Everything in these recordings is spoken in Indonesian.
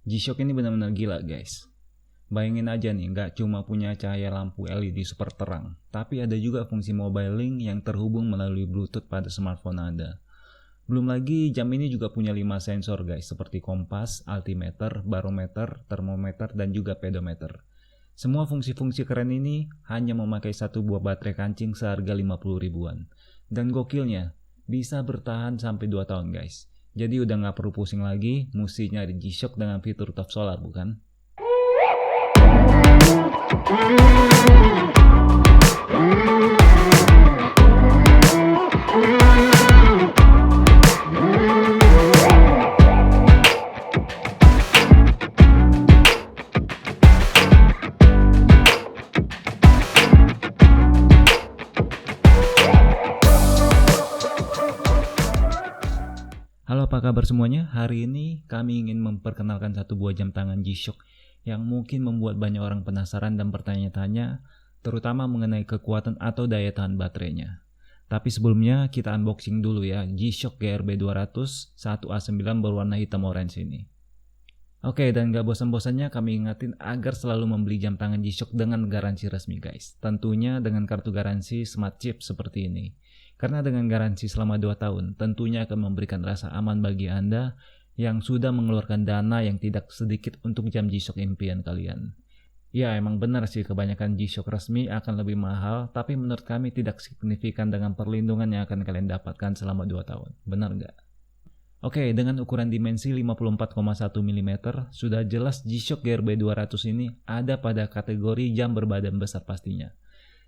G-Shock ini benar-benar gila guys. Bayangin aja nih, nggak cuma punya cahaya lampu LED super terang, tapi ada juga fungsi mobile link yang terhubung melalui Bluetooth pada smartphone Anda. Belum lagi jam ini juga punya 5 sensor guys, seperti kompas, altimeter, barometer, termometer, dan juga pedometer. Semua fungsi-fungsi keren ini hanya memakai satu buah baterai kancing seharga 50 ribuan. Dan gokilnya, bisa bertahan sampai 2 tahun guys. Jadi udah nggak perlu pusing lagi, mesti nyari G-Shock dengan fitur top solar bukan? Halo, apa kabar semuanya? Hari ini kami ingin memperkenalkan satu buah jam tangan G-Shock yang mungkin membuat banyak orang penasaran dan bertanya-tanya, terutama mengenai kekuatan atau daya tahan baterainya. Tapi sebelumnya kita unboxing dulu ya, G-Shock GRB 200 1A9 berwarna hitam orange ini. Oke, dan gak bosan-bosannya kami ingatin agar selalu membeli jam tangan G-Shock dengan garansi resmi guys. Tentunya dengan kartu garansi Smart Chip seperti ini. Karena dengan garansi selama 2 tahun, tentunya akan memberikan rasa aman bagi Anda yang sudah mengeluarkan dana yang tidak sedikit untuk jam G-Shock impian kalian. Ya, emang benar sih kebanyakan G-Shock resmi akan lebih mahal, tapi menurut kami tidak signifikan dengan perlindungan yang akan kalian dapatkan selama 2 tahun. Benar nggak? Oke, dengan ukuran dimensi 54,1 mm, sudah jelas G-Shock GRB 200 ini ada pada kategori jam berbadan besar pastinya.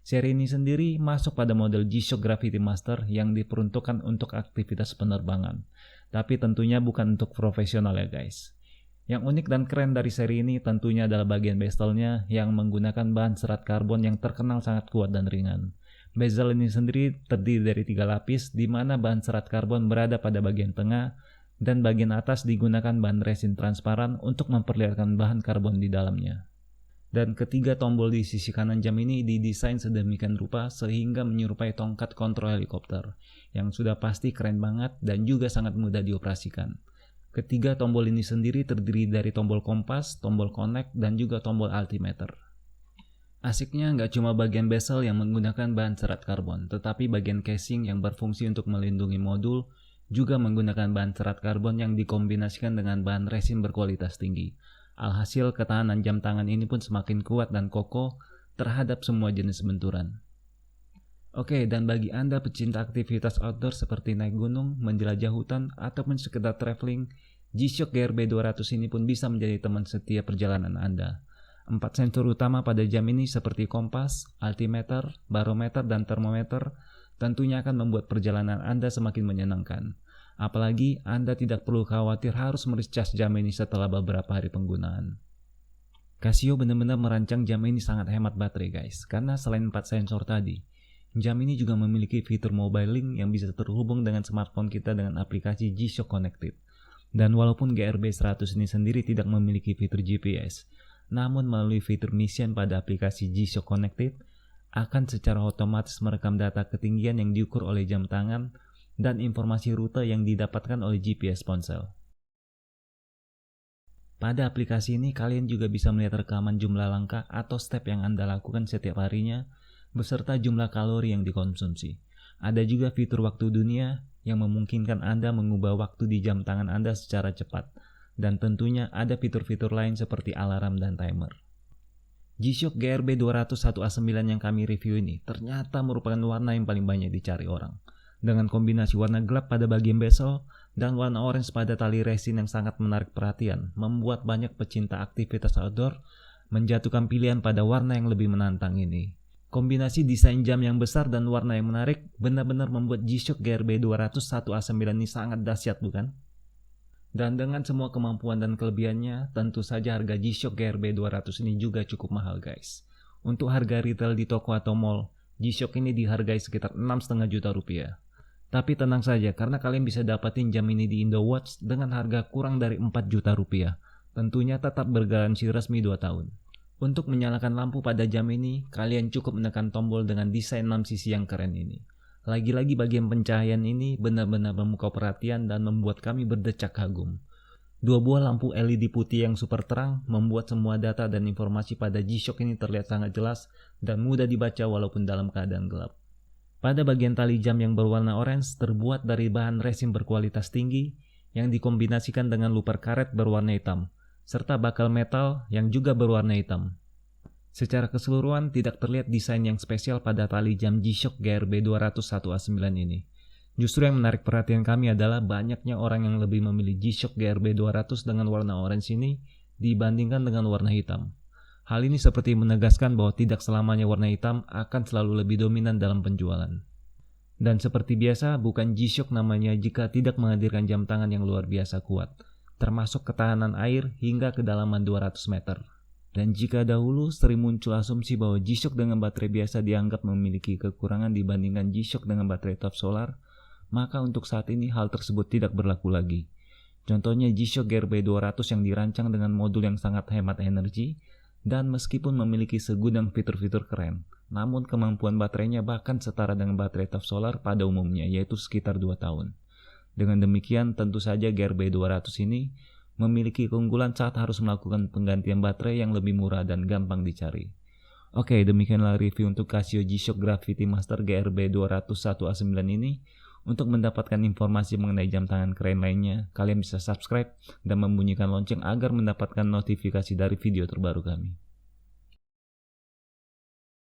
Seri ini sendiri masuk pada model G-Shock Gravity Master yang diperuntukkan untuk aktivitas penerbangan. Tapi tentunya bukan untuk profesional ya guys. Yang unik dan keren dari seri ini tentunya adalah bagian bezelnya yang menggunakan bahan serat karbon yang terkenal sangat kuat dan ringan. Bezel ini sendiri terdiri dari 3 lapis di mana bahan serat karbon berada pada bagian tengah dan bagian atas digunakan bahan resin transparan untuk memperlihatkan bahan karbon di dalamnya. Dan ketiga tombol di sisi kanan jam ini didesain sedemikian rupa sehingga menyerupai tongkat kontrol helikopter yang sudah pasti keren banget dan juga sangat mudah dioperasikan. Ketiga tombol ini sendiri terdiri dari tombol kompas, tombol connect, dan juga tombol altimeter. Asiknya nggak cuma bagian bezel yang menggunakan bahan serat karbon, tetapi bagian casing yang berfungsi untuk melindungi modul juga menggunakan bahan serat karbon yang dikombinasikan dengan bahan resin berkualitas tinggi. Alhasil ketahanan jam tangan ini pun semakin kuat dan kokoh terhadap semua jenis benturan. Oke, dan bagi Anda pecinta aktivitas outdoor seperti naik gunung, menjelajah hutan, ataupun sekedar traveling, G-Shock GRB 200 ini pun bisa menjadi teman setia perjalanan Anda. 4 sensor utama pada jam ini seperti kompas, altimeter, barometer, dan termometer tentunya akan membuat perjalanan Anda semakin menyenangkan. Apalagi Anda tidak perlu khawatir harus mericas jam ini setelah beberapa hari penggunaan. Casio benar-benar merancang jam ini sangat hemat baterai guys, karena selain 4 sensor tadi, jam ini juga memiliki fitur mobile link yang bisa terhubung dengan smartphone kita dengan aplikasi G-Shock Connected. Dan walaupun GRB 100 ini sendiri tidak memiliki fitur GPS, namun melalui fitur mission pada aplikasi G-Shock Connected, akan secara otomatis merekam data ketinggian yang diukur oleh jam tangan dan informasi rute yang didapatkan oleh GPS ponsel. Pada aplikasi ini kalian juga bisa melihat rekaman jumlah langkah atau step yang Anda lakukan setiap harinya beserta jumlah kalori yang dikonsumsi. Ada juga fitur waktu dunia yang memungkinkan Anda mengubah waktu di jam tangan Anda secara cepat, dan tentunya ada fitur-fitur lain seperti alarm dan timer. G-Shock GRB 200 1A9 yang kami review ini ternyata merupakan warna yang paling banyak dicari orang. Dengan kombinasi warna gelap pada bagian bezel dan warna orange pada tali resin yang sangat menarik perhatian, membuat banyak pecinta aktivitas outdoor menjatuhkan pilihan pada warna yang lebih menantang ini. Kombinasi desain jam yang besar dan warna yang menarik benar-benar membuat G-Shock GRB 200 1A9 ini sangat dahsyat bukan? Dan dengan semua kemampuan dan kelebihannya, tentu saja harga G-Shock GRB 200 ini juga cukup mahal guys. Untuk harga retail di toko atau mall, G-Shock ini dihargai sekitar 6,5 juta rupiah. Tapi tenang saja, karena kalian bisa dapatin jam ini di Indowatch dengan harga kurang dari 4 juta rupiah. Tentunya tetap bergaransi resmi 2 tahun. Untuk menyalakan lampu pada jam ini, kalian cukup menekan tombol dengan desain 6 sisi yang keren ini. Lagi-lagi bagian pencahayaan ini benar-benar memukau perhatian dan membuat kami berdecak kagum. Dua buah lampu LED putih yang super terang membuat semua data dan informasi pada G-Shock ini terlihat sangat jelas dan mudah dibaca walaupun dalam keadaan gelap. Pada bagian tali jam yang berwarna orange terbuat dari bahan resin berkualitas tinggi yang dikombinasikan dengan luper karet berwarna hitam, serta bakal metal yang juga berwarna hitam. Secara keseluruhan tidak terlihat desain yang spesial pada tali jam G-Shock GRB 201A9 ini. Justru yang menarik perhatian kami adalah banyaknya orang yang lebih memilih G-Shock GRB 200 dengan warna orange ini dibandingkan dengan warna hitam. Hal ini seperti menegaskan bahwa tidak selamanya warna hitam akan selalu lebih dominan dalam penjualan. Dan seperti biasa, bukan G-Shock namanya jika tidak menghadirkan jam tangan yang luar biasa kuat, termasuk ketahanan air hingga kedalaman 200 meter. Dan jika dahulu sering muncul asumsi bahwa G-Shock dengan baterai biasa dianggap memiliki kekurangan dibandingkan G-Shock dengan baterai top solar, maka untuk saat ini hal tersebut tidak berlaku lagi. Contohnya G-Shock GRB 200 yang dirancang dengan modul yang sangat hemat energi, dan meskipun memiliki segudang fitur-fitur keren, namun kemampuan baterainya bahkan setara dengan baterai top solar pada umumnya, yaitu sekitar 2 tahun. Dengan demikian, tentu saja GRB 200 ini memiliki keunggulan saat harus melakukan penggantian baterai yang lebih murah dan gampang dicari. Oke, demikianlah review untuk Casio G-Shock Gravity Master GRB 201A9 ini. Untuk mendapatkan informasi mengenai jam tangan keren lainnya, kalian bisa subscribe dan membunyikan lonceng agar mendapatkan notifikasi dari video terbaru kami.